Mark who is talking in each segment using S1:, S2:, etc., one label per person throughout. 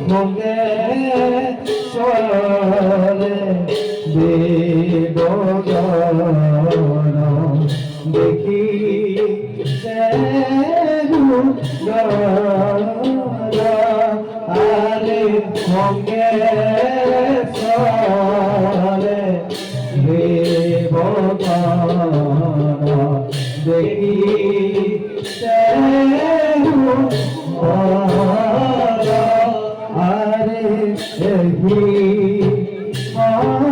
S1: ভঙ্গে চলে দেবগণ দেখি আরে ভঙ্গে চলে দেবগণ দেখি আরে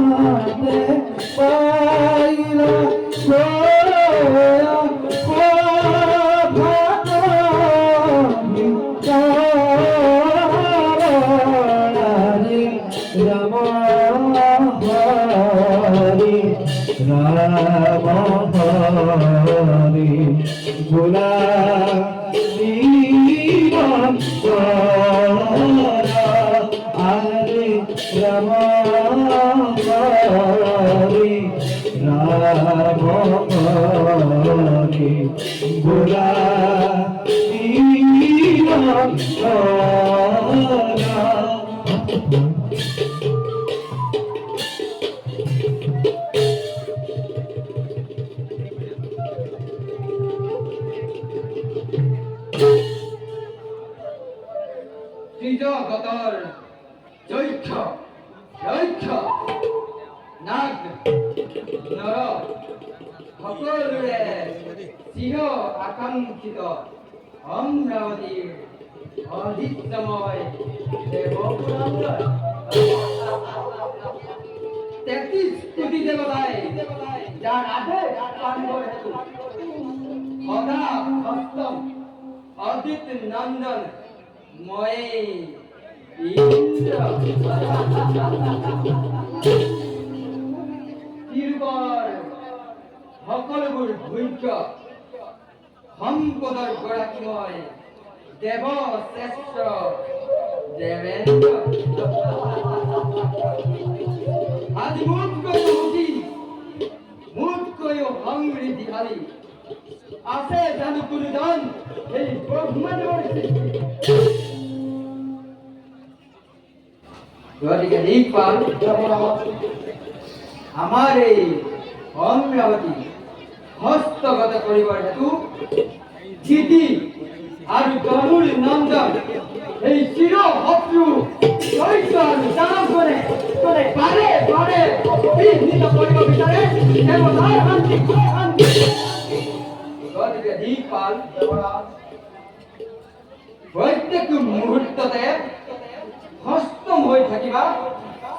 S1: মাতে পাইলা রাম হরি ভোলা আরে রাম হরি ভোলা
S2: ত্রিজগতর যৈক্ষ যৈক্ষ নাগ নর সকলোৰে চিৰ আকাংক্ষিত অমৰাৱতীৰ অধিষ্ঠময় দেৱপুৰাণৰ 33 কোটি দেৱতাই যাৰ আদেশ পালনৰ হেতু সদা সপ্তম অদিত নন্দন মই ইন্দ্র তিৰুবৰ সকলোবোৰ ভূজ্য সম্পদৰ গৰাকী মই দেৱ শ্ৰেষ্ঠ দেৱেন্দ্ৰ আজি মোতকৈও সুখী মোতকৈও সমৃদ্ধিশালী আছে জানো কোনো জন এই ব্ৰহ্মাণ্ডৰ গতিকে দিকপাল আমাৰ এই অমৰাৱতী হস্তগত কৰিবৰ হেতু চিঠি আৰু গৰুৰ নন্দন এই চিৰ শত্ৰু দৈত্য আৰু দানৱৰে পাৰে পাৰে বিঘ্নিত কৰিব বিচাৰে দেৱতাৰ শান্তি গতিকে দিকপাল প্ৰত্যেক মুহূৰ্ততে হস্তম হৈ থাকিবা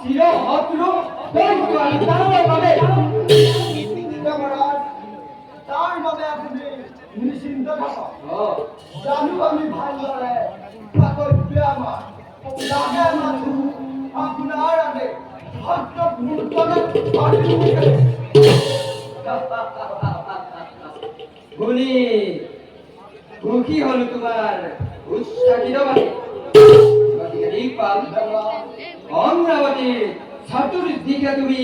S2: চিৰ শত্ৰু দৈত্য আৰু দানৱৰ বাবে
S3: তাৰ বাবে আপুনি নিশ্চিন্ত থাকক জানো আমি ভালদৰে কৰ্তব্য আমাৰ লাগে মানুহ আপোনাৰ আগে ভক্ত
S2: শুনি সুখী হল তোমাৰ উৎসাহিত বাণী গতিকে দিকপাল অমৰাৱতীৰ চতুৰ্দিশে তুমি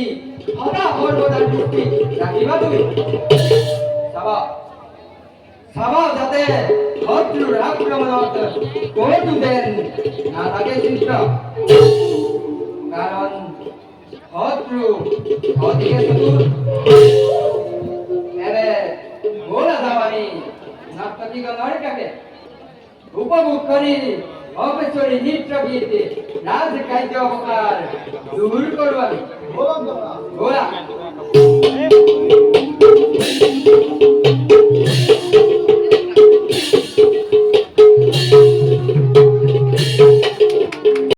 S2: সদা সৰ্বদা দৃষ্টি ৰাখিবা তুমি চাবা যাতে শত্ৰুৰ আক্ৰমণত ক'তো যেন নাথাকে চিন্তা কাৰণ শত্ৰু অধিকে চতুৰ এনে বলা যাবানি নাট্যগণৰ কাকে উপভোগ কৰি অপেশ্বৰী নৃত্য গীত ৰাজ কাৰ্য অপকাৰ দূৰ কৰোৱানি বলা